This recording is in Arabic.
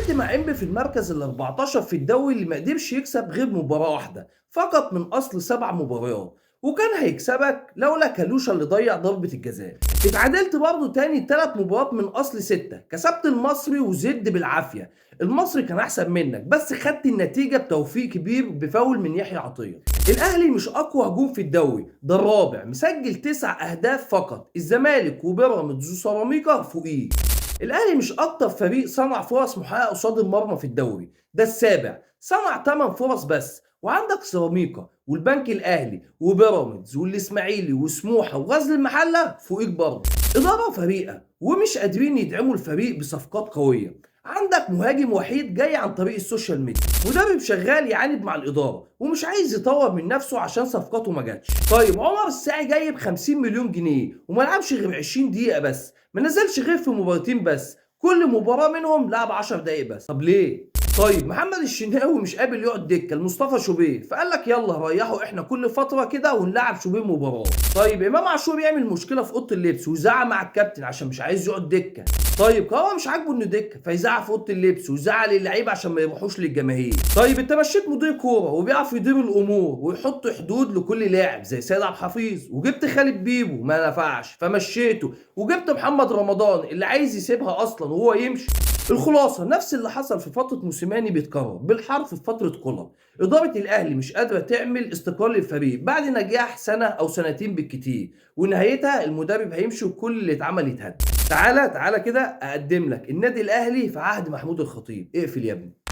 تعادلت مع انبي في المركز ال 14 في الدوري اللي ما قدرش يكسب غير مباراة واحدة فقط من اصل 7 مباريات، وكان هيكسبك لولا كالوشا اللي ضيع ضربة الجزاء. اتعادلت برضه تاني 3 مباريات من اصل 6، كسبت المصري وزد بالعافية. المصري كان احسن منك بس خدت النتيجة بتوفيق كبير بفاول من يحيى عطية. الاهلي مش اقوى هجوم في الدوري، ده الرابع مسجل 9 اهداف فقط، الزمالك وبيراميدز وسيراميكا فوقيه. الاهلي مش اكتر فريق صنع فرص محققه قصاد المرمى في الدوري، ده السابع صنع 8 فرص بس، وعندك سيراميكا والبنك الاهلي وبيراميدز والاسماعيلي وسموحه وغزل المحله فوقيك برضه. اداره فريقه ومش قادرين يدعموا الفريق بصفقات قويه. عندك مهاجم وحيد جاي عن طريق السوشيال ميديا، مدرب شغال يعاند مع الاداره ومش عايز يطور من نفسه عشان صفقاته ما جاتش. طيب عمر الساعي جاي ب 50 مليون جنيه وما لعبش غير 20 دقيقه بس، ما نزلش غير في مباراتين بس، كل مباراه منهم لعب 10 دقايق بس. طب ليه؟ طيب محمد الشناوي مش قابل يقعد دكه لمصطفى شوبير، فقال لك يلا ريحوا احنا كل فتره كده ونلعب شوبير مباراه. طيب امام عاشور يعمل مشكله في اوضه اللبس ويزعق مع الكابتن عشان مش عايز يقعد دكه. طيب كهربا مش عاجبه انه دكه فيزعق في اوضه اللبس ويزعل اللعيبه عشان ما يروحوش للجماهير. طيب انت مشيت مدير كوره وبيعرف يدير الامور ويحط حدود لكل لاعب زي سيد عبد الحفيظ، وجبت خالد بيبو ما نفعش فمشيته، وجبت محمد رمضان اللي عايز يسيبها اصلا وهو يمشي. الخلاصه نفس اللي حصل في فتره موسيماني بيتكرر بالحرف في فتره كولر. اداره الاهلي مش قادره تعمل استقرار للفريق بعد نجاح سنه او سنتين بالكتير، ونهايتها المدرب هيمشي وكل اللي اتعمل يتهد. تعالى كده اقدم لك النادي الاهلي في عهد محمود الخطيب. اقفل يا ابني.